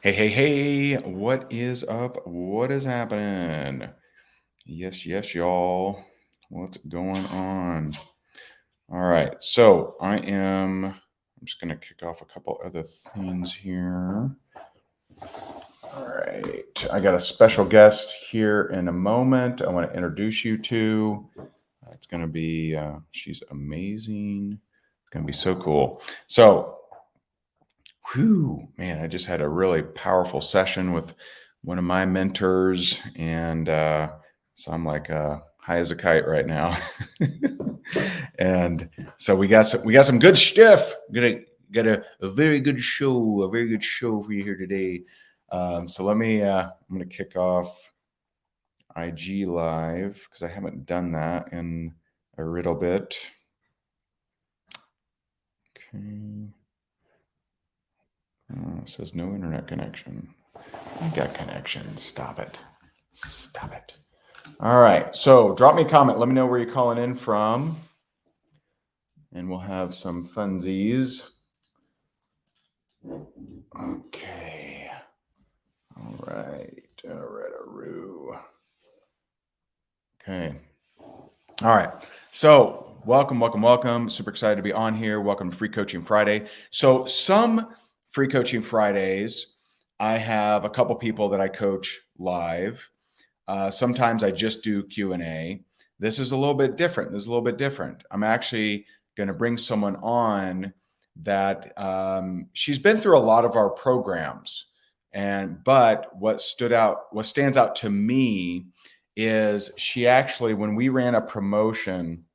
Hey, what is up? What is happening? Yes, y'all. What's going on? All right. I'm just going to kick off a couple other things here. All right. I got a special guest here in a moment. I want to introduce you to. It's going to be, she's amazing. It's going to be so cool. Whew, man, I just had a really powerful session with one of my mentors, and so I'm like high as a kite right now. And so we got some good stuff. Got a very good show, a very good show for you here today. So I'm gonna kick off IG Live because I haven't done that in a little bit. Okay. It says no internet connection. I got connection. Stop it. Stop it. All right. So drop me a comment. Let me know where you're calling in from. And we'll have some funsies. Okay. All right. Okay. All right. So welcome. Super excited to be on here. Welcome to Free Coaching Friday. So some Free Coaching Fridays, I have a couple people that I coach live. Sometimes I just do Q&A. This is a little bit different. I'm actually going to bring someone on that she's been through a lot of our programs. But what stands out to me is she actually, when we ran a promotion,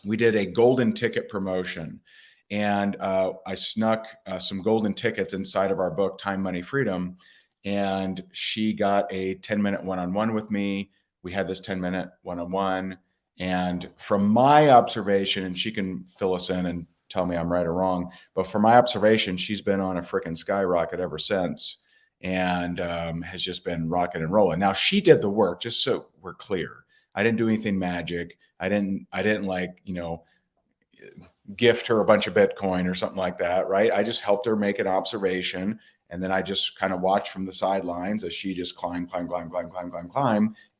we did a golden ticket promotion. And I snuck some golden tickets inside of our book, Time, Money, Freedom. And she got a 10-minute one-on-one with me. We had this 10-minute one-on-one. And from my observation, and she can fill us in and tell me I'm right or wrong, but from my observation, she's been on a freaking skyrocket ever since, and has just been rocking and rolling. Now, she did the work, just so we're clear. I didn't do anything magic. I didn't like, gift her a bunch of Bitcoin or something like that, right? I just helped her make an observation. And then I just kind of watched from the sidelines as she just climbed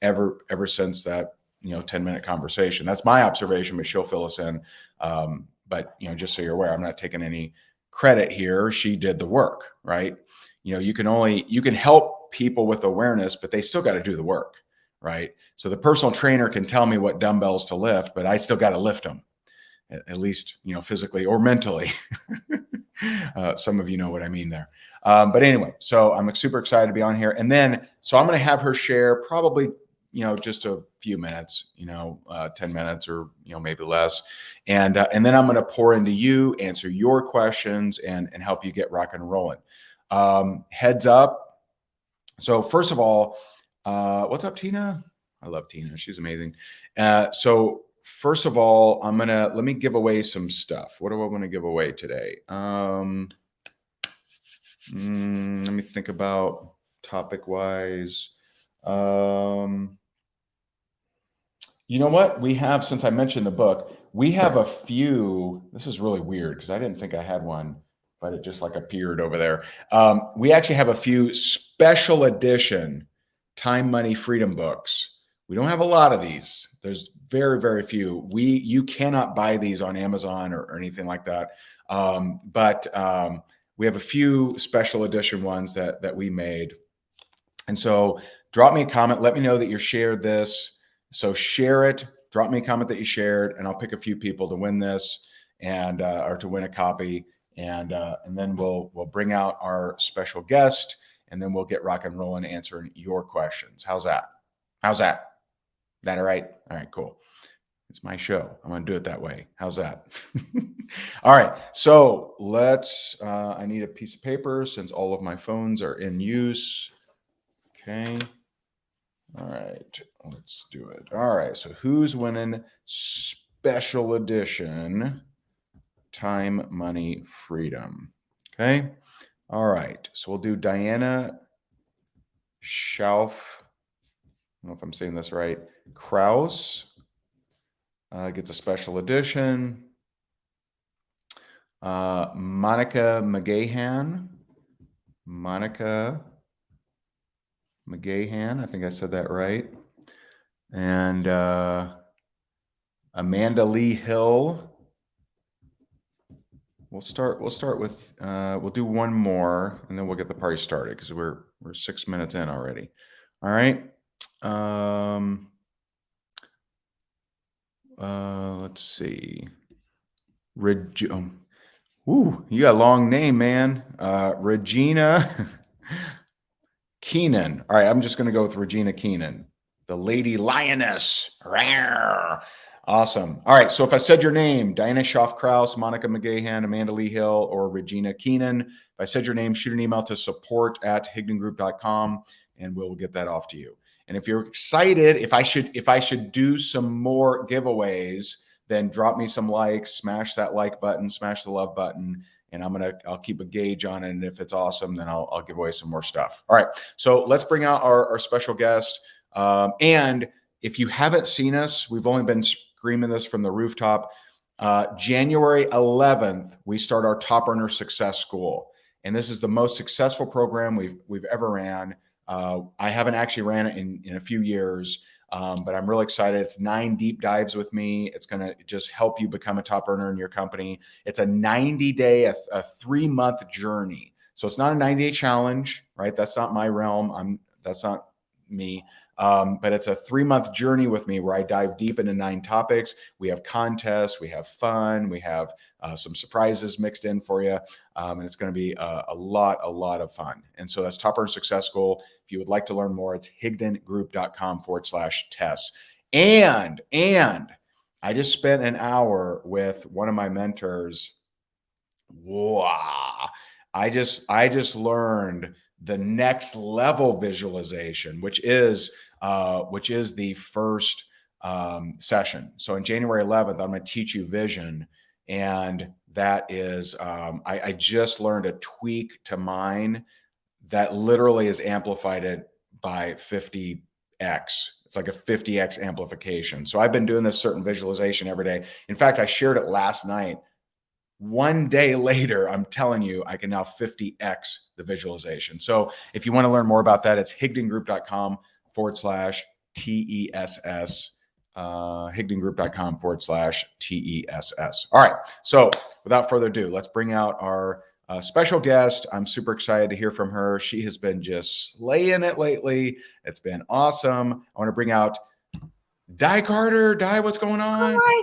ever since that, 10-minute conversation. That's my observation, but she'll fill us in. But, just so you're aware, I'm not taking any credit here. She did the work, right? You can help people with awareness, but they still got to do the work, right? So the personal trainer can tell me what dumbbells to lift, but I still got to lift them, at least, physically or mentally. Some of you know what I mean there. But anyway, so I'm super excited to be on here. And then, so I'm going to have her share probably, just a few minutes, 10 minutes or, maybe less. And then I'm going to pour into you, answer your questions, and help you get rocking and rolling. Heads up. So first of all, what's up, Tina? I love Tina. She's amazing. So first of all, let me give away some stuff. What do I want to give away today? Let me think about topic wise. You know what? We have, since I mentioned the book, we have a few. This is really weird because I didn't think I had one, but it just like appeared over there. We actually have a few special edition Time, Money, Freedom books. We don't have a lot of these. There's very, very few. You cannot buy these on Amazon or anything like that. But we have a few special edition ones that we made. And so drop me a comment. Let me know that you shared this. So share it, drop me a comment that you shared, and I'll pick a few people to win this and or to win a copy. And then we'll bring out our special guest, and then we'll get rock and rolling answering your questions. How's that? That all right? All right, cool. It's my show. I'm going to do it that way. How's that? All right. So I need a piece of paper since all of my phones are in use. Okay. All right, let's do it. All right, so who's winning special edition Time, Money, Freedom? Okay. All right, so we'll do Diana Schauf. I don't know if I'm saying this right. Kraus gets a special edition. Monica McGahan Monica McGahan. I think I said that right. And Amanda Lee Hill. We'll start with we'll do one more and then we'll get the party started because we're 6 minutes in already. All right. Let's see. Ooh, you got a long name, man. Regina Keenan. All right, I'm just going to go with Regina Keenan, the Lady Lioness. Rawr. Awesome. All right, so if I said your name, Diana Schaff-Kraus, Monica McGahan, Amanda Lee Hill, or Regina Keenan, if I said your name, shoot an email to support@higdongroup.com, and we'll get that off to you. And if you're excited, if I should do some more giveaways, then drop me some likes, smash that like button, smash the love button, and I'll keep a gauge on it. And if it's awesome, then I'll give away some more stuff. All right. So let's bring out our special guest. And if you haven't seen us, we've only been screaming this from the rooftop. January 11th, we start our Top Earner Success School. And this is the most successful program we've ever ran. I haven't actually ran it in a few years. But I'm really excited. It's 9 deep dives with me. It's going to just help you become a top earner in your company. It's a 90-day, a 3-month journey. So it's not a 90-day challenge, right? That's not my realm. That's not me. But it's a 3-month journey with me where I dive deep into 9 topics. We have contests, we have fun, we have some surprises mixed in for you. And it's going to be a lot of fun. And so that's Top Earner Success School. If you would like to learn more, it's higdongroup.com/tests. And I just spent an hour with one of my mentors. Wow. I just learned the next level visualization, which is the first session. So on January 11th, I'm going to teach you vision. And that is, I just learned a tweak to mine that literally is amplified it by 50x. It's like a 50x amplification. So I've been doing this certain visualization every day. In fact, I shared it last night. One day later, I'm telling you, I can now 50x the visualization. So if you want to learn more about that, it's higdongroup.com/TESS. higdongroup.com/TESS. All right. So without further ado, let's bring out our special guest. I'm super excited to hear from her. She has been just slaying it lately. It's been awesome. I want to bring out Di Carter. Di, what's going on? Oh my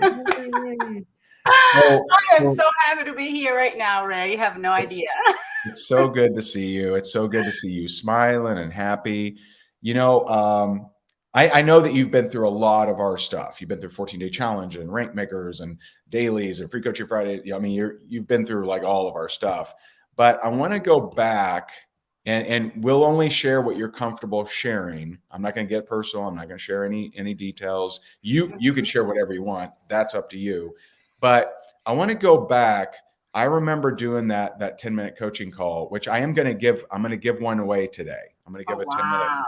goodness. I am so happy to be here right now, Ray. You have no idea. It's so good to see you. It's so good to see you smiling and happy. You know, I know that you've been through a lot of our stuff. You've been through 14-day challenge and rank makers and dailies and free coaching Fridays. I mean, you've been through like all of our stuff. But I want to go back and we'll only share what you're comfortable sharing. I'm not going to get personal. I'm not going to share any details. You can share whatever you want. That's up to you. But I want to go back. I remember doing that 10-minute coaching call, which I'm going to give one away today. I'm going to give a 10-minute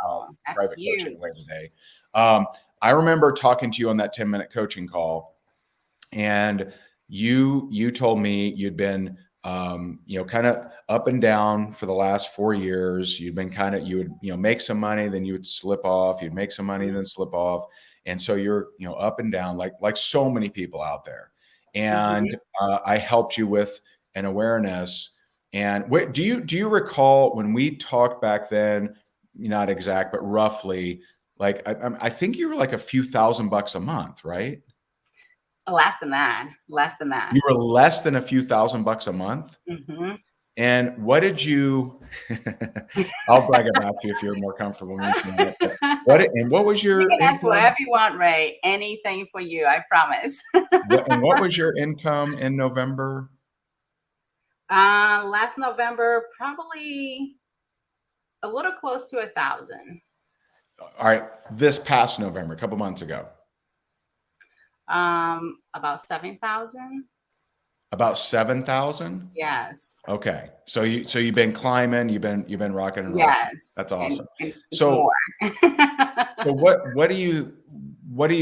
private coaching away today. I remember talking to you on that 10-minute coaching call, and you told me you'd been kind of up and down for the last 4 years. You'd been you would make some money, then you would slip off. You'd make some money, then slip off, and so you're up and down like so many people out there. And I helped you with an awareness. And do you recall when we talked back then? Not exact, but roughly. Like I think you were like a few $1,000s a month, right? Less than that. You were less than a few $1,000s a month. And what did you? I'll brag about you if you're more comfortable me saying it. What was your? You can ask whatever you want, Ray. Anything for you, I promise. And what was your income in November? Last November, probably a little close to 1,000. All right, this past November, a couple months ago. About 7,000. About 7,000? Yes. Okay. So you've been climbing, you've been rocking and rolling. Yes. That's awesome. And so what do you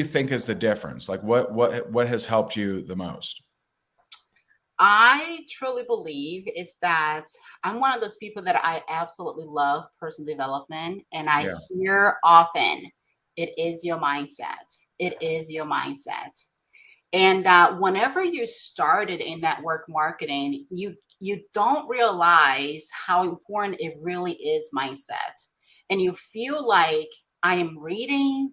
think is the difference? Like what has helped you the most? I truly believe is that I'm one of those people that I absolutely love personal development, and I Yeah. hear often, it is your mindset. It is your mindset. And whenever you started in network marketing, you don't realize how important it really is mindset. And you feel like I am reading,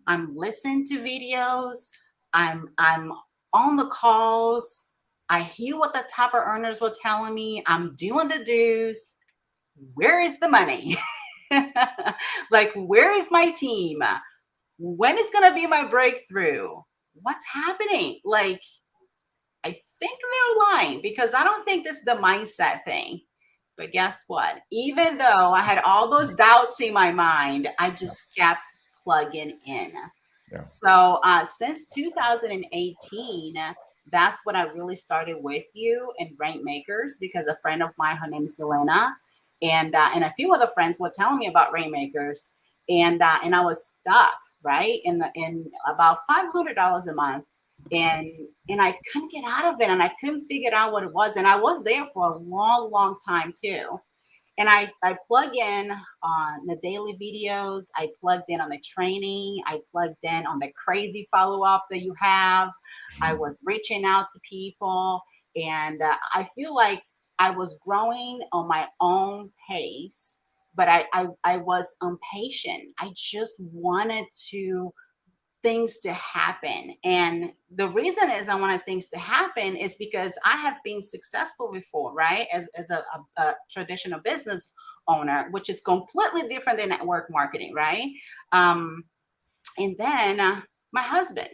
I'm listening to videos, I'm on the calls, I hear what the top earners were telling me, I'm doing the do's. Where is the money? Like, where is my team? When is going to be my breakthrough? What's happening? Like, I think they're lying because I don't think this is the mindset thing. But guess what? Even though I had all those doubts in my mind, I Yeah. just kept plugging in. Yeah. So since 2018, that's when I really started with you and Rainmakers, because a friend of mine, her name is Milena, and a few other friends were telling me about Rainmakers, and I was stuck right in about $500 a month, and I couldn't get out of it, and I couldn't figure out what it was, and I was there for a long time too. And I plug in on the daily videos. I plugged in on the training. I plugged in on the crazy follow up that you have. I was reaching out to people. And I feel like I was growing on my own pace, but I was impatient. I just wanted things to happen. And the reason is I wanted things to happen is because I have been successful before, right? As a traditional business owner, which is completely different than network marketing, right? Um, and then my husband,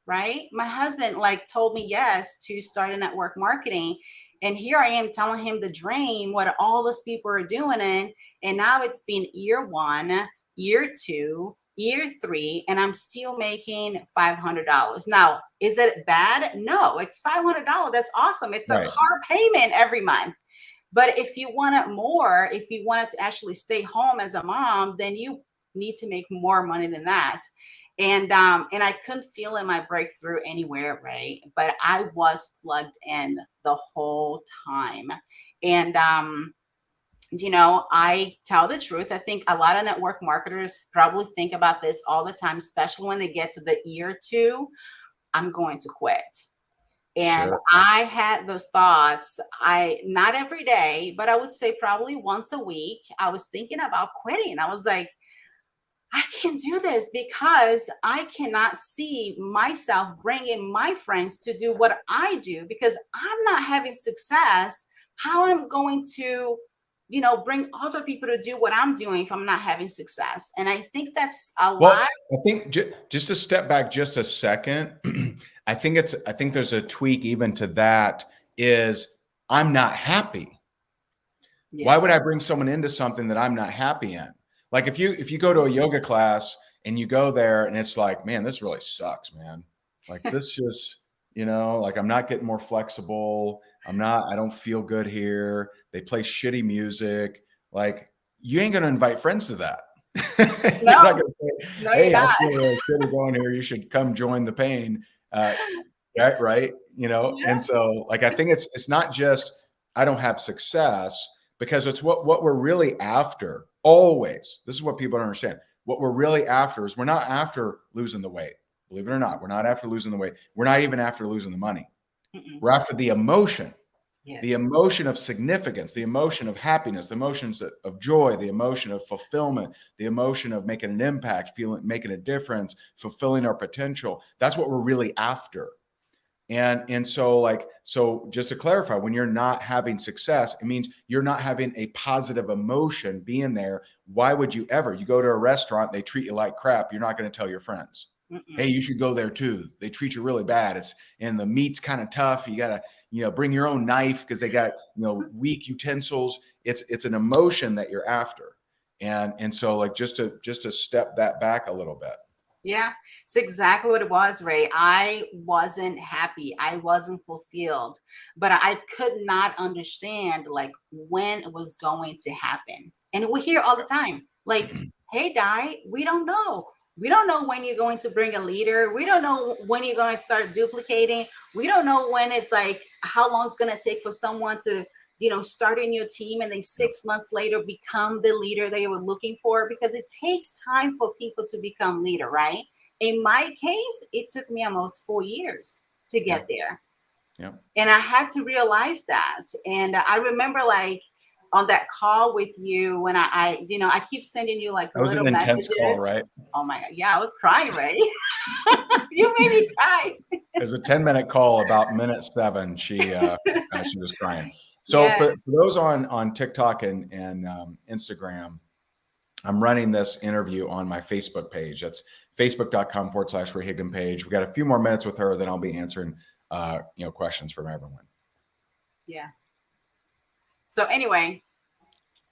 right? My husband like told me yes to start a network marketing. And here I am telling him the dream, what all those people are doing. And now it's been year one, year two, year three, and I'm still making $500. Now, is it bad? No, it's $500. That's awesome. It's a Right. car payment every month. But if you want it more, if you wanted to actually stay home as a mom, then you need to make more money than that. And I couldn't feel in my breakthrough anywhere, right? But I was plugged in the whole time. And I tell the truth. I think a lot of network marketers probably think about this all the time, especially when they get to the year two. I'm going to quit. And Sure. I had those thoughts. I not every day, but I would say probably once a week. I was thinking about quitting. I was like, I can't do this because I cannot see myself bringing my friends to do what I do because I'm not having success. How I'm going to, bring other people to do what I'm doing if I'm not having success? And I think that's a Well, lot. I think just to step back just a second, I think there's a tweak even to that is I'm not happy. Why Yeah. would I bring someone into something that I'm not happy in? Like if you go to a yoga class and you go there and it's like, man, this really sucks, man. Like this just, like I'm not getting more flexible. I don't feel good here. They play shitty music. Like you ain't gonna invite friends to that. You're not No, gonna say, no, you're hey, I not. feel really shitty going here. You should come join the pain. Uh, right. And Yeah. so like I think it's not just I don't have success because it's what we're really after always. This is what people don't understand. What we're really after is we're not after losing the weight. Believe it or not, we're not after losing the weight. We're not even after losing the money. Mm-mm. We're after the Yes. emotion of significance, the emotion of happiness, the emotions of joy, the emotion of fulfillment, the emotion of making an impact, making a difference, fulfilling our potential. That's what we're really after. And so just to clarify, when you're not having success, it means you're not having a positive emotion being there. Why would you ever? You go to a restaurant, they treat you like crap. You're not going to tell your friends, hey, Mm-mm. you should go there too. They treat you really bad. And the meat's kind of tough. You gotta, bring your own knife because they got, weak utensils. It's an emotion that you're after. And so like just to step that back a little bit. Yeah, it's exactly what it was, Ray. I wasn't happy. I wasn't fulfilled, but I could not understand like when it was going to happen. And we hear all the time, like, hey, Di, we don't know. We don't know when you're going to bring a leader. We don't know when you're going to start duplicating. We don't know when it's like how long it's going to take for someone to, start in your team and then 6 months later become the leader they were looking for, because it takes time for people to become leader, right? In my case, it took me almost 4 years to get there. Yeah. And I had to realize that. And I remember like on that call with you when I keep sending you like That was little an intense call, messages. right? Oh my God. Yeah, I was crying, Ray. You made me cry. It was a 10-minute call. About minute 7, she was crying. So Yes. for those on TikTok and Instagram, I'm running this interview on my Facebook page. That's facebook.com/Ray Higdon page. We got a few more minutes with her, then I'll be answering questions from everyone. Yeah. So anyway,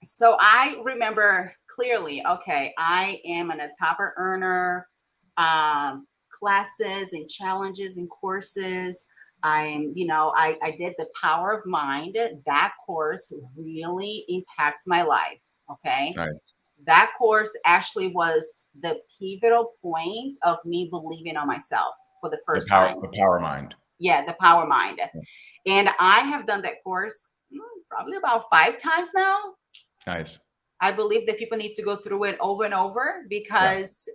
so I remember clearly, okay, I am an topper earner, classes and challenges and courses. I did the Power of Mind. That course really impacted my life. Okay. Nice. That course actually was the pivotal point of me believing on myself for the first time. The Power Mind. Yeah, the Power Mind. And I have done that course probably about 5 times now. Nice. I believe that people need to go through it over and over because,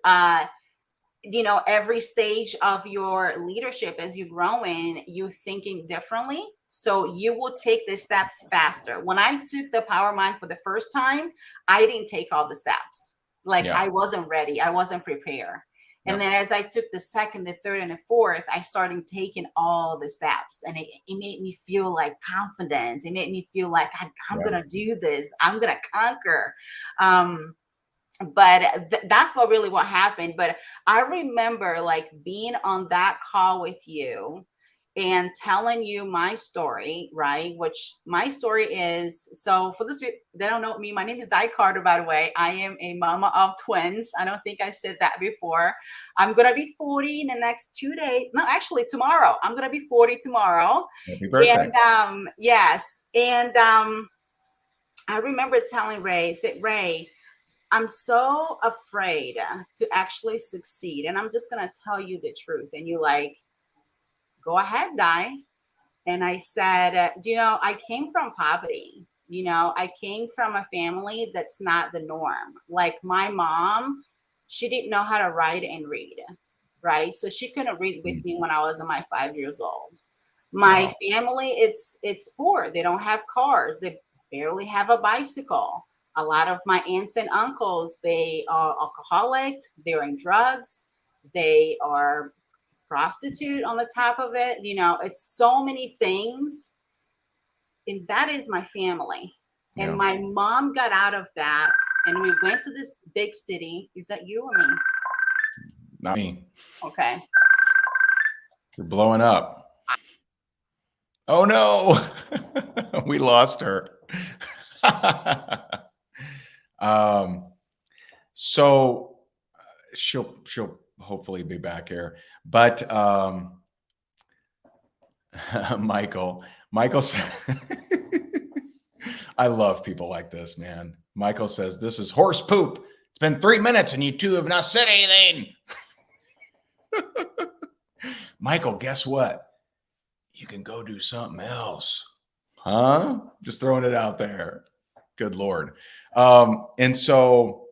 every stage of your leadership as you grow in, you thinking differently. So you will take the steps faster. When I took the Power Mind for the first time, I didn't take all the steps. I wasn't ready. I wasn't prepared. And then as I took the second, the third, and the fourth, I started taking all the steps, and it made me feel like confident. It made me feel like I'm going to do this. I'm going to conquer. But that's what happened. But I remember like being on that call with you and telling you my story, right? Which my story is, so for this, they don't know me. My name is Di Carter, by the way. I am a mama of twins. I don't think I said that before. I'm going to be 40 in the next 2 days. No, actually tomorrow. I'm going to be 40 tomorrow. Happy birthday. And yes. And I remember telling Ray, Ray, I'm so afraid to actually succeed. And I'm just going to tell you the truth. And you're like, go ahead, Di. And I said, I came from poverty. I came from a family that's not the norm. Like my mom, she didn't know how to write and read, right? So she couldn't read with me when I was in my 5 years old. My family, it's poor. They don't have cars. They barely have a bicycle. A lot of my aunts and uncles, they are alcoholic. They're in drugs. They are prostitute on the top of it. It's so many things. And that is my family. And my mom got out of that. And we went to this big city. Is that you or me? Not me. Okay. You're blowing up. Oh no. We lost her. So she'll hopefully be back here, but Michael said, I love people like this, man. Michael says, this is horse poop. It's been 3 minutes and you two have not said anything. Michael, guess what? You can go do something else. Huh? Just throwing it out there. Good Lord. And so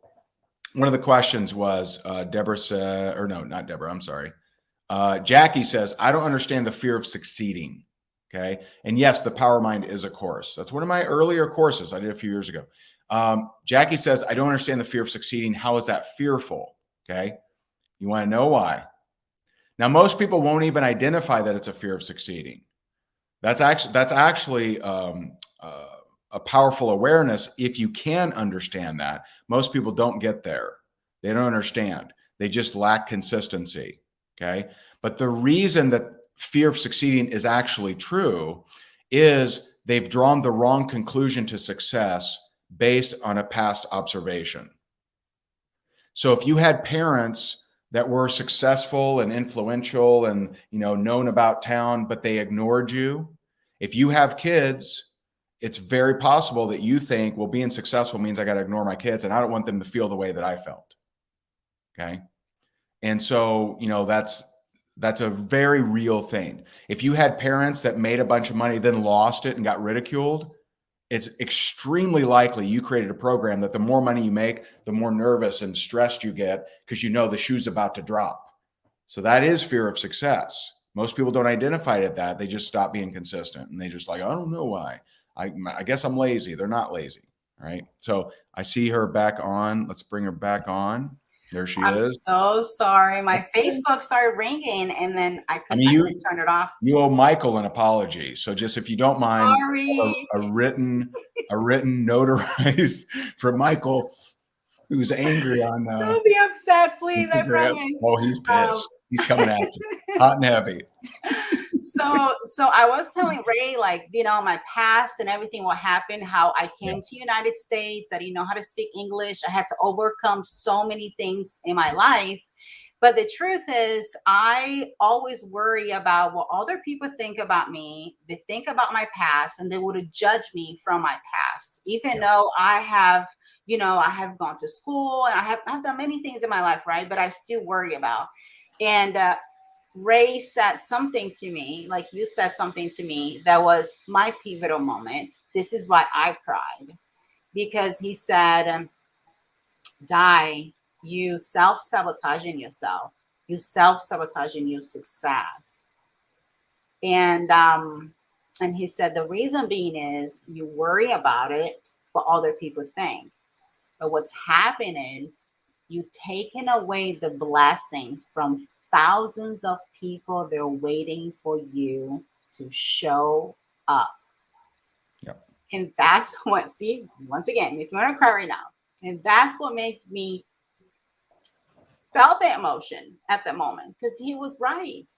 one of the questions was, Deborah said, or no, not Deborah, I'm sorry. Jackie says, I don't understand the fear of succeeding. Okay. And yes, the Power Mind is a course. That's one of my earlier courses I did a few years ago. Jackie says, I don't understand the fear of succeeding. How is that fearful? Okay. You want to know why? Now, most people won't even identify that it's a fear of succeeding. That's actually a powerful awareness. If you can understand that, most people don't get there. They don't understand. They just lack consistency. Okay. But the reason that fear of succeeding is actually true is they've drawn the wrong conclusion to success based on a past observation. So if you had parents that were successful and influential and, known about town, but they ignored you, if you have kids, it's very possible that you think, well, being successful means I got to ignore my kids and I don't want them to feel the way that I felt. Okay. And so, that's a very real thing. If you had parents that made a bunch of money, then lost it and got ridiculed, it's extremely likely you created a program that the more money you make, the more nervous and stressed you get because the shoe's about to drop. So that is fear of success. Most people don't identify it at that. They just stop being consistent and they just like, I don't know why. I guess I'm lazy. They're not lazy. Right. So I see her back on. Let's bring her back on. There she I'm is. so sorry. My Facebook started ringing and then I couldn't turn it off. You owe Michael an apology. So just if you don't mind, Sorry. a written notarized for Michael, who's angry on. Don't be upset, please. I promise. Oh, he's pissed. He's coming after you, hot and heavy. So I was telling Ray, like, my past and everything, what happened, how I came to United States. I didn't know how to speak English. I had to overcome so many things in my life. But the truth is, I always worry about what other people think about me. They think about my past and they would judge me from my past, even though I have, I have gone to school and I've done many things in my life, right? But I still worry about. And Ray said something to me, like you said something to me, that was my pivotal moment. This is why I cried, because he said, Di, you self-sabotaging yourself. You self-sabotaging your success. And he said, the reason being is you worry about it, what other people think. But what's happened is you've taken away the blessing from thousands of people. They're waiting for you to show up. Yep. And that's what, see, once again, makes me want to cry right now. And that's what makes me felt the emotion at the moment, because he was right.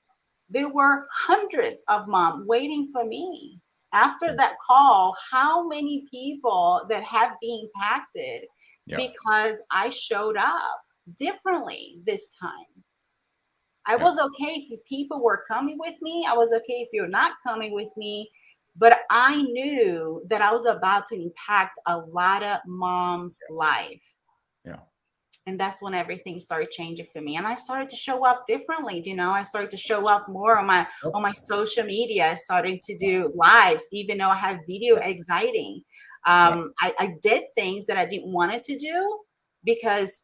There were hundreds of moms waiting for me. After that call, how many people that have been impacted because I showed up differently this time. I was okay if people were coming with me. I was okay if you're not coming with me. But I knew that I was about to impact a lot of moms' life. Yeah. And that's when everything started changing for me. And I started to show up differently. I started to show up more on my social media. I started to do lives, even though I have video exciting. I did things that I didn't want to do because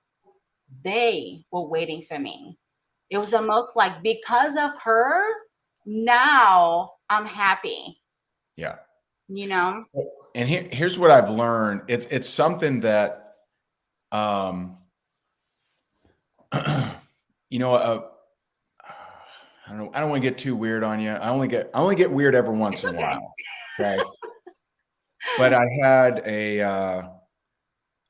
they were waiting for me. It was almost like, because of her, now I'm happy. Yeah. And here's what I've learned. It's something that, I don't know. I don't want to get too weird on you. I only get weird every once in a while. Okay. But I had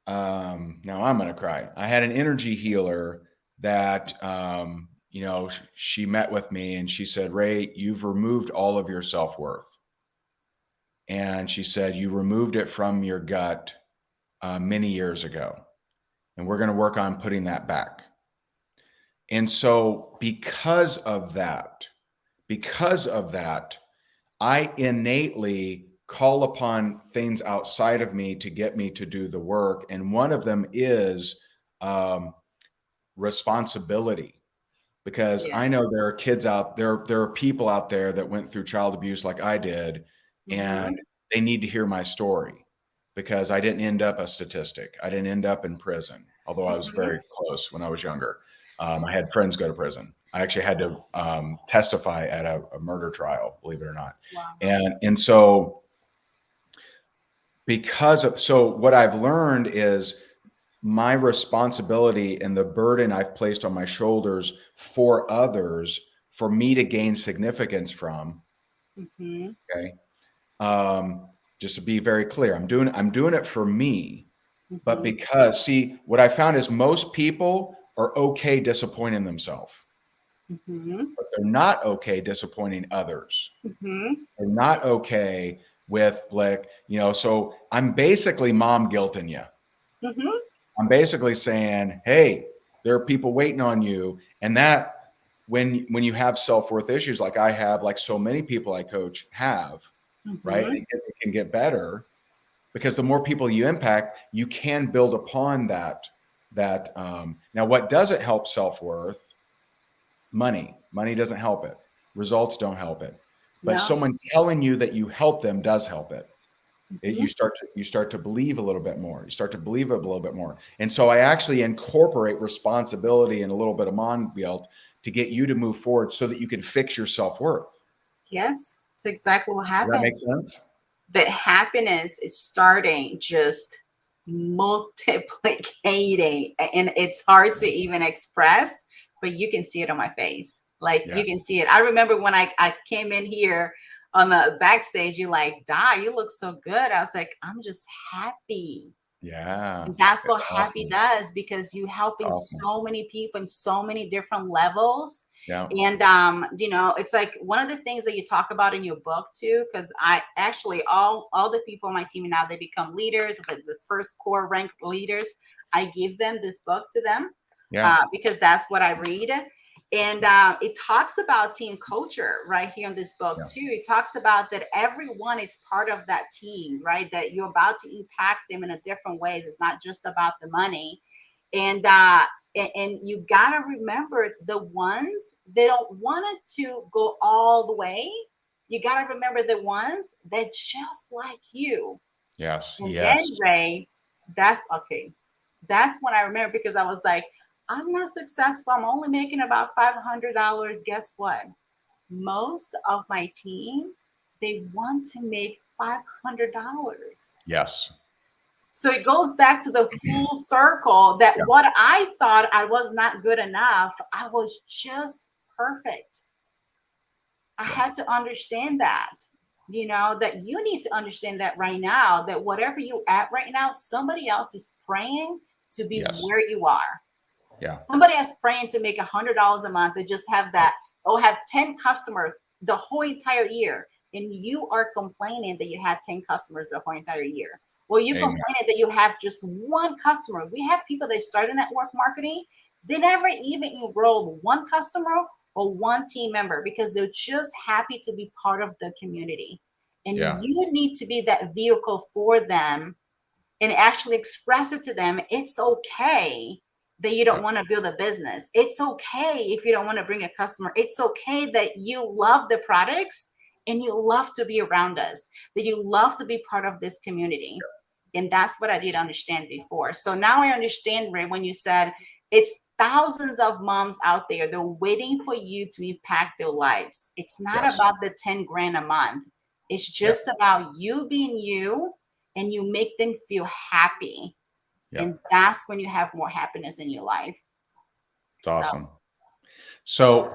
now I'm going to cry. I had an energy healer that, she met with me and she said, Ray, you've removed all of your self-worth. And she said, you removed it from your gut many years ago. And we're going to work on putting that back. And so because of that, I innately call upon things outside of me to get me to do the work. And one of them is responsibility. Because I know there are kids out there, there are people out there that went through child abuse like I did, and they need to hear my story, because I didn't end up a statistic. I didn't end up in prison, although I was very close when I was younger. I had friends go to prison. I actually had to testify at a murder trial, believe it or not. Wow. And so what I've learned is my responsibility and the burden I've placed on my shoulders for others, for me to gain significance from. Okay. Just to be very clear, I'm doing it for me, but because, see, what I found is most people are okay disappointing themselves, but they're not okay disappointing others. They're not okay with, like, so I'm basically mom guilting you. I'm basically saying, hey, there are people waiting on you. And that when you have self-worth issues, like I have, like so many people I coach have, right? It can get better, because the more people you impact, you can build upon that. Now, what doesn't help self-worth Money doesn't help it. Results don't help it. But No. someone telling you that you help them does help it. Mhm. You start to believe a little bit more. You start to believe it a little bit more. And so I actually incorporate responsibility and a little bit of Monbiot to get you to move forward so that you can fix your self-worth. Yes, it's exactly what Does that happened. make sense? That happiness is starting just multiplicating, and it's hard to even express, but you can see it on my face. Like Yeah. you can see it. I remember when I came in here on the backstage, you like, Di, you look so good. I was like, I'm just happy. Yeah. And that's It's what happy awesome. does, because you helping Awesome. so many people in so many different levels. Yeah. And it's like one of the things that you talk about in your book too, because I actually all the people on my team now, they become leaders, the first core rank leaders. I give them this book to them Yeah. because that's what I read. And it talks about team culture right here in this book Yeah. too. It talks about that everyone is part of that team, right? That you're about to impact them in a different ways. It's not just about the money. And you gotta remember the ones that don't want it to go all the way. You gotta remember the ones that just like you. Yes. And then Yes. Ray, that's okay. That's when I remember, because I was like, I'm not successful. I'm only making about $500. Guess what? Most of my team, they want to make $500. Yes. So it goes back to the full circle that Yeah. what I thought I was not good enough, I was just perfect. I had to understand that, that you need to understand that right now, that whatever you at right now, somebody else is praying to be Yes. where you are. Yeah. Somebody else praying to make $100 a month to just have that, have 10 customers the whole entire year. And you are complaining that you had 10 customers the whole entire year. Well, you Amen. complaining that you have just one customer. We have people that start in network marketing. They never even enrolled one customer or one team member because they're just happy to be part of the community. And Yeah. you need to be that vehicle for them and actually express it to them. It's okay that you don't Yeah. want to build a business. It's okay if you don't want to bring a customer. It's okay that you love the products and you love to be around us, that you love to be part of this community. And that's what I didn't understand before. So now I understand, Ray, when you said it's thousands of moms out there, they're waiting for you to impact their lives. It's not Yes. about the 10 grand a month. It's just about you being you, and you make them feel happy. Yeah. And that's when you have more happiness in your life. It's awesome. So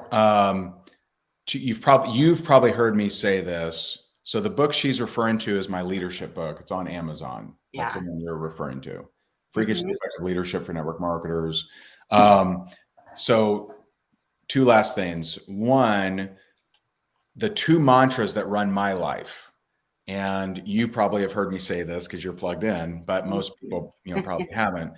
you've probably heard me say this. So the book she's referring to is my leadership book. It's on Amazon. That's Yeah. the one you're referring to. Freakishly Mhm. Effective Leadership for Network Marketers. So two last things. One, the two mantras that run my life, and you probably have heard me say this because you're plugged in, but most people, probably haven't.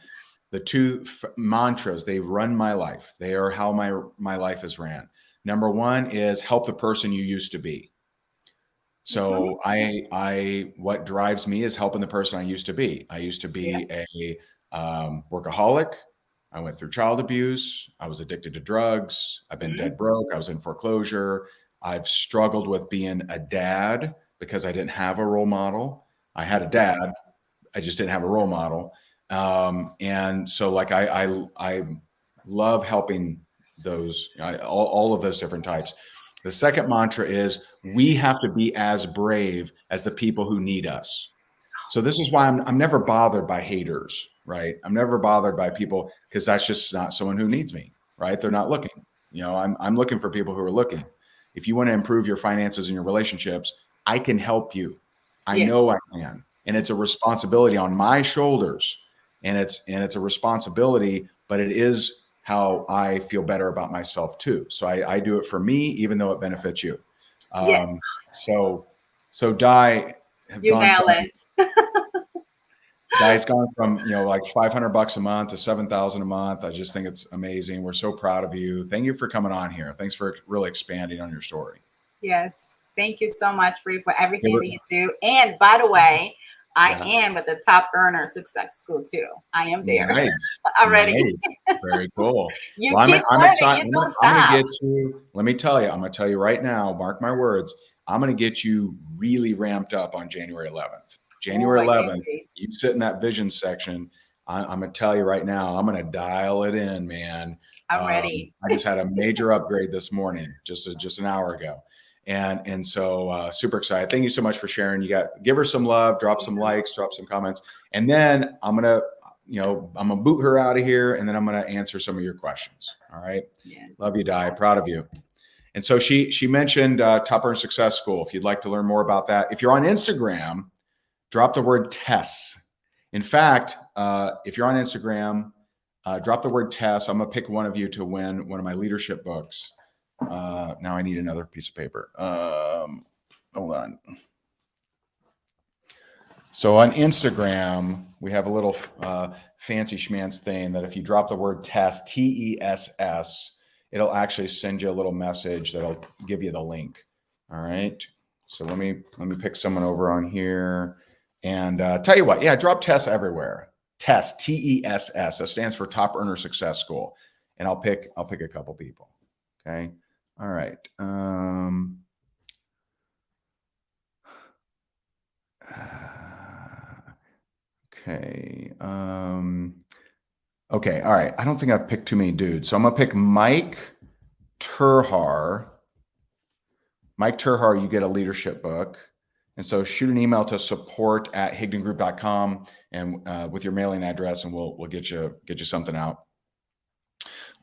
The two mantras, they run my life. They are how my life is ran. Number one is help the person you used to be. So I what drives me is helping the person I used to be. I used to be a workaholic. I went through child abuse. I was addicted to drugs. I've been dead broke. I was in foreclosure. I've struggled with being a dad because I didn't have a role model. I had a dad. I just didn't have a role model. And so like I love helping those, all of those different types. The second mantra is we have to be as brave as the people who need us. So this is why I'm never bothered by haters, right? I'm never bothered by people because that's just not someone who needs me, right? They're not looking. I'm looking for people who are looking. If you want to improve your finances and your relationships, I can help you. I know I can. And it's a responsibility on my shoulders. And it's a responsibility, but it is how I feel better about myself too. So I do it for me, even though it benefits you. So Di have You gone nail from it. Di's gone from like $500 a month to $7,000 a month. I just think it's amazing. We're so proud of you. Thank you for coming on here. Thanks for really expanding on your story. Yes. Thank you so much, Bree, for everything that you do. And by the way, I Yeah. am at the Top Earner Success School too. I am there Nice. already. Nice. Very cool. You Well, keep I'm learning. excited. You don't I'm going to stop. get you, let me tell you, I'm going to tell you right now, mark my words, I'm going to get you really ramped up on January 11th. January Ooh, I can't 11th, wait. you sit in that vision section. I'm going to tell you right now, I'm going to dial it in, man. I'm ready. I just had a major upgrade this morning, just an hour ago. And so super excited. Thank you so much for sharing. Give her some love, drop some likes, drop some comments. And then I'm going to boot her out of here, and then I'm going to answer some of your questions. All right. Yes. Love you, Di. Proud of you. And so she mentioned Top Earner Success School. If you'd like to learn more about that, if you're on Instagram, drop the word TESS. In fact, if you're on Instagram, drop the word TESS. I'm going to pick one of you to win one of my leadership books. Now I need another piece of paper. Hold on. So on Instagram, we have a little fancy schmancy thing that if you drop the word TESS, TESS, it'll actually send you a little message that'll give you the link. All right. So let me pick someone over on here and tell you what. Yeah, drop TESS everywhere. TESS, TESS. That stands for Top Earner Success School, and I'll pick a couple people. Okay. All right. Okay. Okay. All right. I don't think I've picked too many dudes. So I'm going to pick Mike Terhar. Mike Terhar, you get a leadership book. And so shoot an email to support@higdongroup.com and with your mailing address, and we'll get you something out.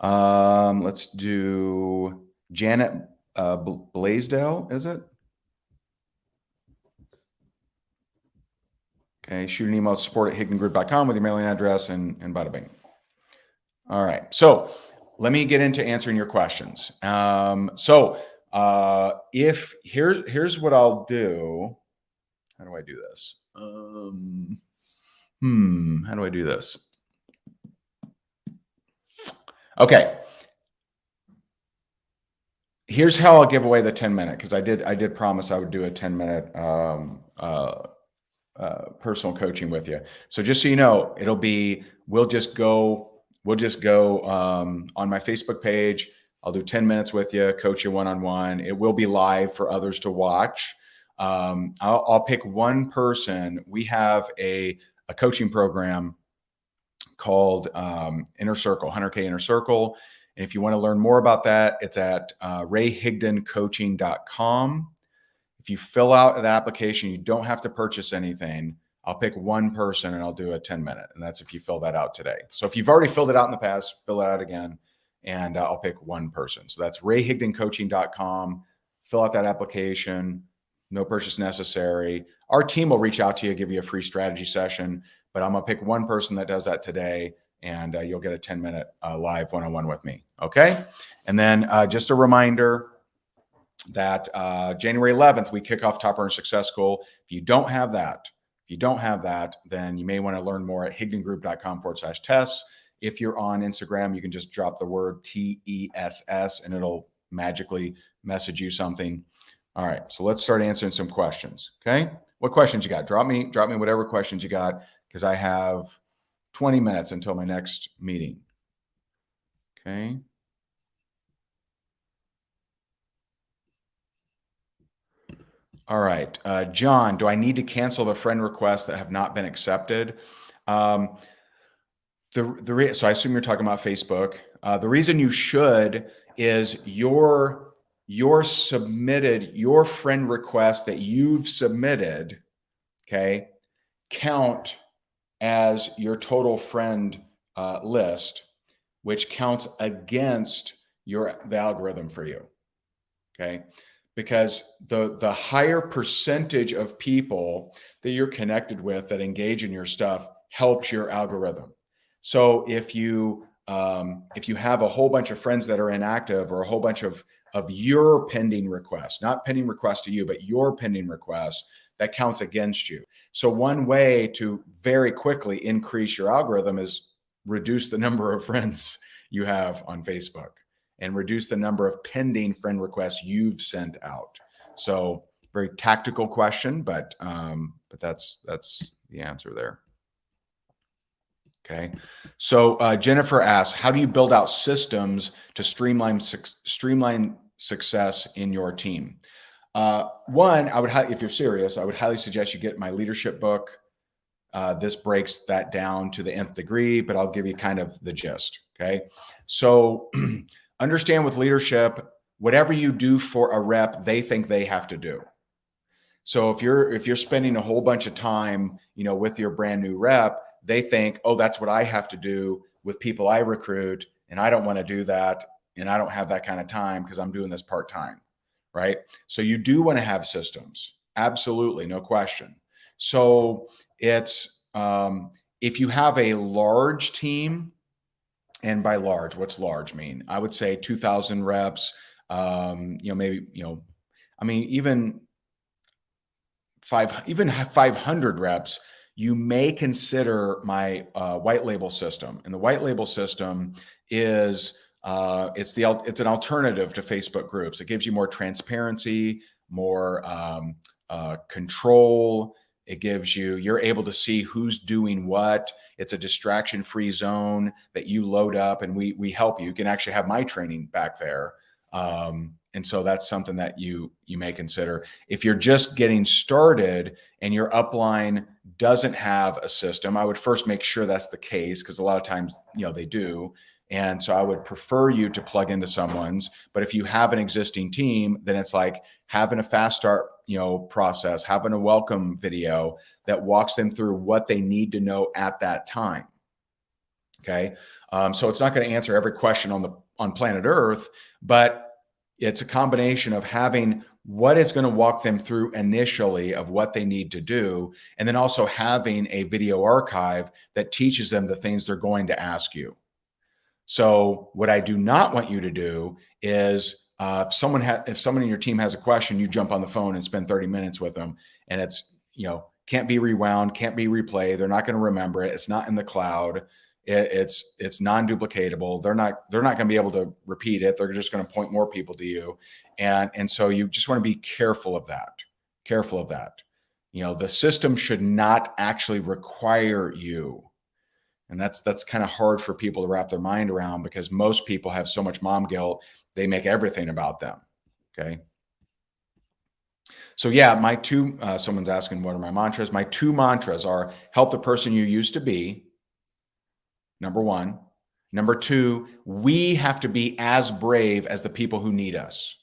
Let's do Janet Blaisdell, is it? Okay, shoot an email to support@higdongroup.com with your mailing address and bada bing. All right, so let me get into answering your questions. If here's what I'll do. How do I do this? How do I do this? Okay. Here's how I'll give away the 10-minute, because I did promise I would do a 10-minute personal coaching with you. So just so you know, we'll just go on my Facebook page. I'll do 10 minutes with you, coach you one-on-one. It will be live for others to watch. I'll pick one person. We have a coaching program called Inner Circle, 100K Inner Circle. And if you want to learn more about that, it's at rayhigdoncoaching.com. If you fill out the application, you don't have to purchase anything. I'll pick one person and I'll do a 10-minute. And that's if you fill that out today. So if you've already filled it out in the past, fill it out again. And I'll pick one person. So that's rayhigdoncoaching.com. Fill out that application. No purchase necessary. Our team will reach out to you, give you a free strategy session. But I'm going to pick one person that does that today. And you'll get a 10-minute live one-on-one with me. Okay. And then just a reminder that January 11th, we kick off Top Earner Success School. If you don't have that, then you may want to learn more at higdongroup.com/TESS. If you're on Instagram, you can just drop the word TESS and it'll magically message you something. All right. So let's start answering some questions. Okay. What questions you got? Drop me whatever questions you got, because I have 20 minutes until my next meeting. Okay. All right. John, do I need to cancel the friend requests that have not been accepted? So I assume you're talking about Facebook. The reason you should is your friend request that you've submitted, okay, count as your total friend list, which counts against the algorithm for you, okay? Because the higher percentage of people that you're connected with that engage in your stuff helps your algorithm. So if you have a whole bunch of friends that are inactive, or a whole bunch of your pending requests, not pending requests to you, but your pending requests, that counts against you. So one way to very quickly increase your algorithm is reduce the number of friends you have on Facebook and reduce the number of pending friend requests you've sent out. So very tactical question, but that's the answer there. Okay. So Jennifer asks, how do you build out systems to streamline success in your team? One, if you're serious, I would highly suggest you get my leadership book. This breaks that down to the nth degree, but I'll give you kind of the gist. Okay. So understand with leadership, whatever you do for a rep, they think they have to do. So if you're spending a whole bunch of time, with your brand new rep, they think, oh, that's what I have to do with people I recruit. And I don't want to do that. And I don't have that kind of time because I'm doing this part-time. Right. So you do want to have systems. Absolutely. No question. So it's, if you have a large team, and by large, what's large mean? I would say 2,000 reps, maybe, even 500 reps, you may consider my white label system. And the white label system is it's an alternative to Facebook groups. It gives you more transparency, more control. It gives you're able to see who's doing what. It's a distraction-free zone that you load up, and we help you. You can actually have my training back there. And so that's something that you may consider. If you're just getting started and your upline doesn't have a system, I would first make sure that's the case, because a lot of times, they do. And so I would prefer you to plug into someone's. But if you have an existing team, then it's like having a fast start, process, having a welcome video that walks them through what they need to know at that time. Okay. So it's not going to answer every question on planet Earth, but it's a combination of having what is going to walk them through initially of what they need to do, and then also having a video archive that teaches them the things they're going to ask you. So what I do not want you to do is if someone in your team has a question, you jump on the phone and spend 30 minutes with them, and it's, can't be rewound, can't be replayed. They're not going to remember it. It's not in the cloud. It's non-duplicatable. They're not going to be able to repeat it. They're just going to point more people to you. And so you just want to be careful of that. The system should not actually require you. And that's kind of hard for people to wrap their mind around, because most people have so much mom guilt. They make everything about them. Okay. So yeah, someone's asking, what are my mantras? My 2 mantras are: help the person you used to be. Number 1. Number 2, we have to be as brave as the people who need us.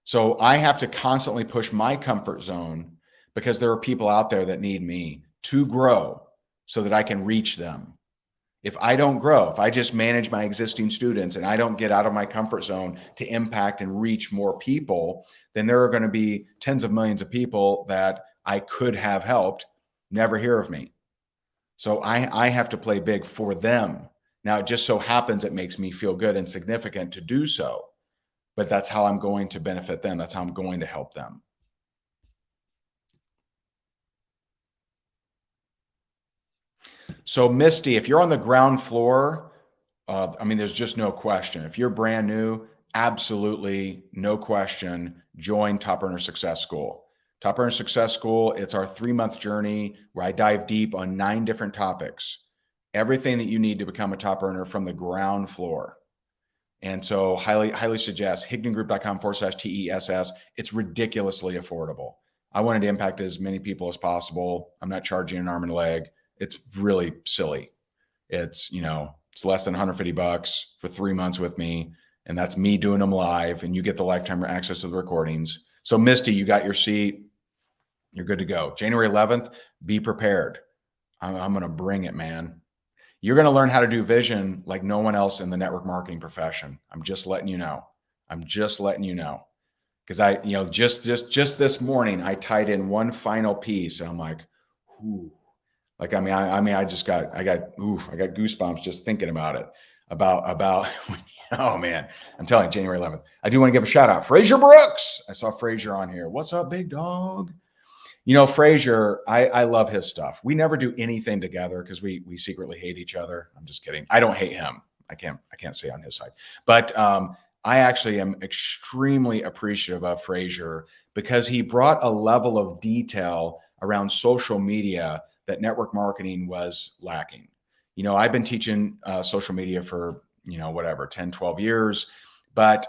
So I have to constantly push my comfort zone, because there are people out there that need me to grow so that I can reach them. If I don't grow, if I just manage my existing students and I don't get out of my comfort zone to impact and reach more people, then there are going to be tens of millions of people that I could have helped never hear of me. So I have to play big for them. Now, it just so happens it makes me feel good and significant to do so, but that's how I'm going to benefit them. That's how I'm going to help them. So Misty, if you're on the ground floor, there's just no question. If you're brand new, absolutely no question, join Top Earner Success School. Top Earner Success School, it's our 3-month journey where I dive deep on 9 different topics, everything that you need to become a top earner from the ground floor. And so highly suggest hignangroup.com/TESS. It's ridiculously affordable. I wanted to impact as many people as possible. I'm not charging an arm and a leg. It's really silly. It's, it's less than $150 for 3 months with me. And that's me doing them live, and you get the lifetime access to the recordings. So Misty, you got your seat. You're good to go. January 11th, be prepared. I'm going to bring it, man. You're going to learn how to do vision like no one else in the network marketing profession. I'm just letting you know. Because just this morning, I tied in one final piece, and I'm like, ooh. I got goosebumps just thinking about it. Oh man, I'm telling you, January 11th. I do want to give a shout out. Fraser Brooks. I saw Fraser on here. What's up, big dog? Fraser, I love his stuff. We never do anything together because we secretly hate each other. I'm just kidding. I don't hate him. I can't say on his side. But I actually am extremely appreciative of Fraser, because he brought a level of detail around social media that network marketing was lacking. You know, I've been teaching social media for, you know, whatever, 10, 12 years, but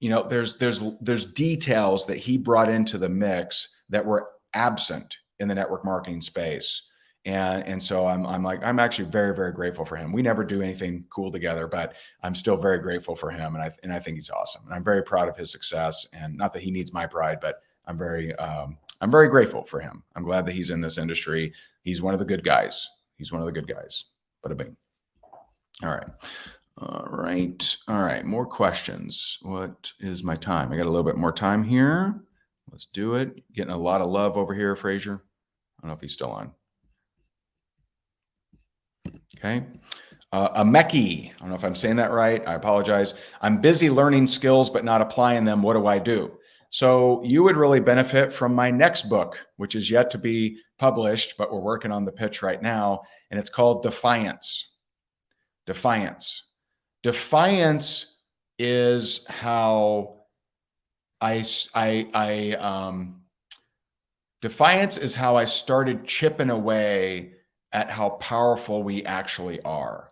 you know, there's details that he brought into the mix that were absent in the network marketing space. And so I'm actually very, very grateful for him. We never do anything cool together, but I'm still very grateful for him. And I think he's awesome. And I'm very proud of his success, and not that he needs my pride, but I'm very grateful for him. I'm glad that he's in this industry. He's one of the good guys. He's one of the good guys. Bada bing. All right. All right. All right. More questions. What is my time? I got a little bit more time here. Let's do it. Getting a lot of love over here, Frazier. I don't know if he's still on. Okay. Ameki. I don't know if I'm saying that right. I apologize. I'm busy learning skills, but not applying them. What do I do? So you would really benefit from my next book, which is yet to be published, but we're working on the pitch right now. And it's called Defiance. Defiance. Defiance is how defiance is how I started chipping away at how powerful we actually are.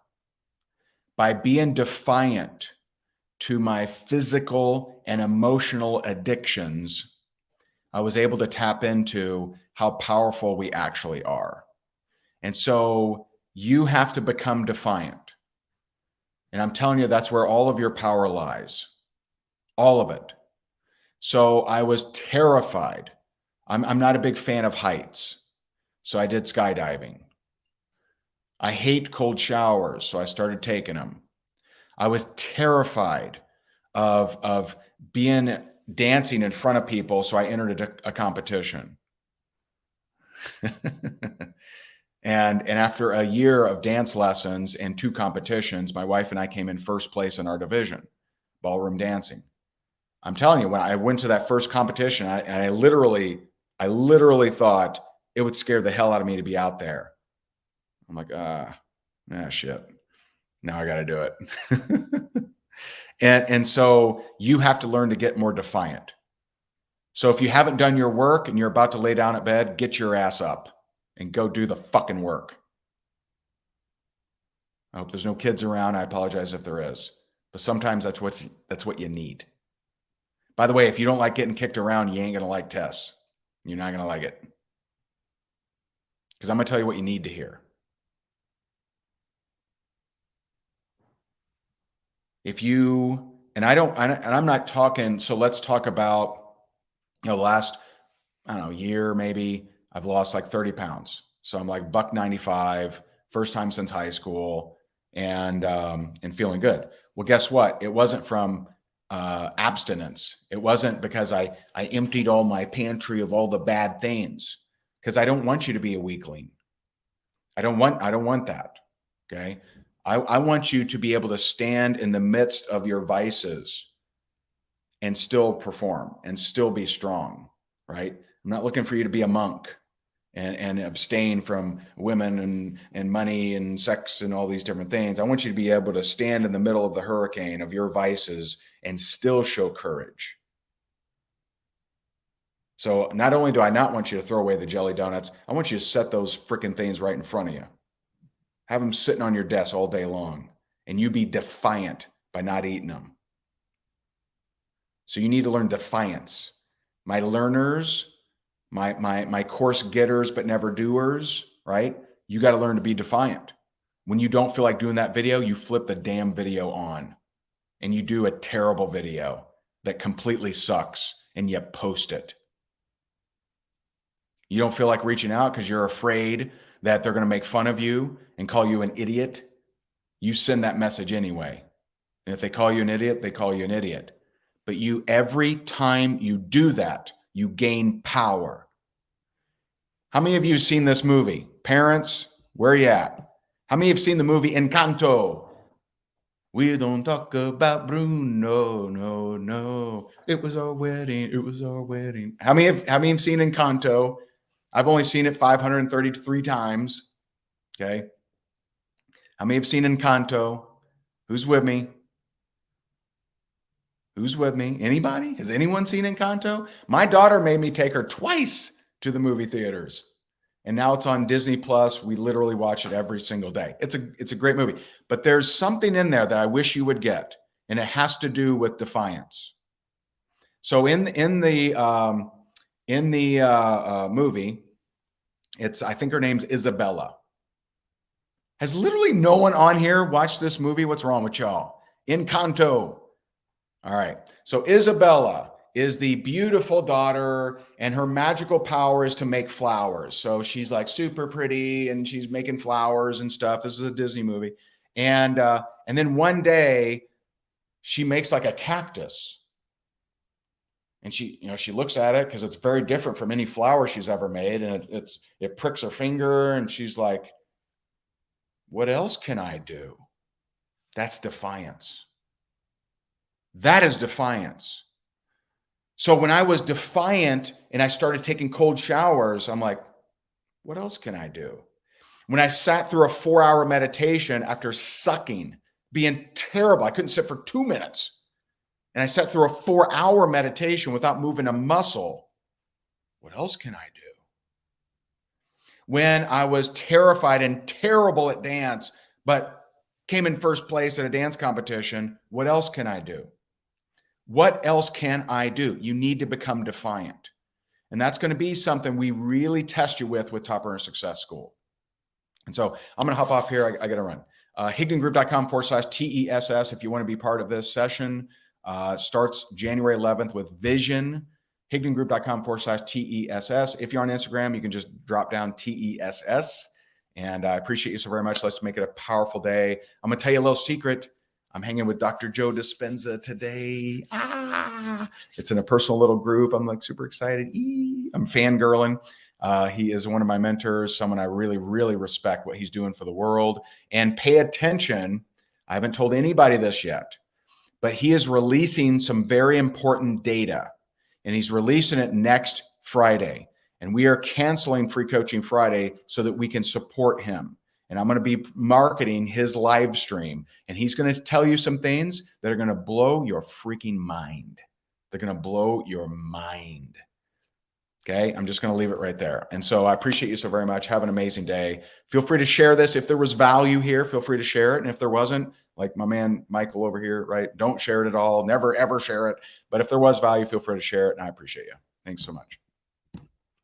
By being defiant to my physical and emotional addictions, I was able to tap into how powerful we actually are. And so you have to become defiant. And I'm telling you, that's where all of your power lies. All of it. So I was terrified. I'm not a big fan of heights. So I did skydiving. I hate cold showers. So I started taking them. I was terrified of being dancing in front of people. So I entered a competition. And after a year of dance lessons and 2 competitions, my wife and I came in first place in our division, ballroom dancing. I'm telling you, when I went to that first competition, I literally thought it would scare the hell out of me to be out there. I'm like, shit. Now I got to do it. and so you have to learn to get more defiant. So if you haven't done your work and you're about to lay down at bed, get your ass up and go do the fucking work. I hope there's no kids around. I apologize if there is, but sometimes that's what you need. By the way, if you don't like getting kicked around, you ain't going to like Tess. You're not going to like it. Because I'm going to tell you what you need to hear. I'm not talking, so let's talk about, the last, year, maybe I've lost like 30 pounds. So I'm like $195, first time since high school, and feeling good. Well, guess what? It wasn't from abstinence. It wasn't because I emptied all my pantry of all the bad things, because I don't want you to be a weakling. I don't want that. Okay. I want you to be able to stand in the midst of your vices and still perform and still be strong, right? I'm not looking for you to be a monk and abstain from women and money and sex and all these different things. I want you to be able to stand in the middle of the hurricane of your vices and still show courage. So not only do I not want you to throw away the jelly donuts, I want you to set those freaking things right in front of you. Have them sitting on your desk all day long, and you be defiant by not eating them. So you need to learn defiance. My learners, my course getters but never doers, right? You got to learn to be defiant. When you don't feel like doing that video, you flip the damn video on and you do a terrible video that completely sucks and you post it. You don't feel like reaching out because you're afraid that they're going to make fun of you and call you an idiot. You send that message anyway. And if they call you an idiot, they call you an idiot. But every time you do that, you gain power. How many of you have seen this movie? Parents, where are you at? How many have seen the movie Encanto? We don't talk about Bruno, no. It was our wedding. How many have seen Encanto? I've only seen it 533 times. Okay. How many have seen Encanto? Who's with me? Who's with me? Anybody? Has anyone seen Encanto? My daughter made me take her twice to the movie theaters. And now it's on Disney Plus. We literally watch it every single day. It's a great movie. But there's something in there that I wish you would get, and it has to do with defiance. So in the movie, I think her name's Isabella. Has literally no one on here watched this movie? What's wrong with y'all? Encanto. All right. So Isabella is the beautiful daughter, and her magical power is to make flowers. So she's like super pretty, and she's making flowers and stuff. This is a Disney movie. And then one day she makes like a cactus. And she looks at it because it's very different from any flower she's ever made. And it pricks her finger, and she's like, what else can I do? That's defiance. That is defiance. So when I was defiant and I started taking cold showers, I'm like, what else can I do? When I sat through a 4-hour meditation after sucking, being terrible, I couldn't sit for 2 minutes. And I sat through a 4-hour meditation without moving a muscle. What else can I do? When I was terrified and terrible at dance, but came in first place at a dance competition, what else can I do? What else can I do? You need to become defiant. And that's going to be something we really test you with Top Earner Success School. And so I'm going to hop off here. I got to run. HigdonGroup.com/TESS if you want to be part of this session. Starts January 11th with Vision. HigdonGroup.com/TESS. If you're on Instagram, you can just drop down TESS. And I appreciate you so very much. Let's make it a powerful day. I'm going to tell you a little secret. I'm hanging with Dr. Joe Dispenza today. It's in a personal little group. I'm like super excited. I'm fangirling. He is one of my mentors, someone I really, really respect what he's doing for the world. And pay attention. I haven't told anybody this yet, but he is releasing some very important data, and he's releasing it next Friday. And we are canceling Free Coaching Friday so that we can support him. And I'm going to be marketing his live stream. And he's going to tell you some things that are going to blow your freaking mind. They're going to blow your mind. Okay. I'm just going to leave it right there. And so I appreciate you so very much. Have an amazing day. Feel free to share this. If there was value here, feel free to share it. And if there wasn't, like my man Michael over here, right? Don't share it at all. Never, ever share it. But if there was value, feel free to share it. And I appreciate you. Thanks so much.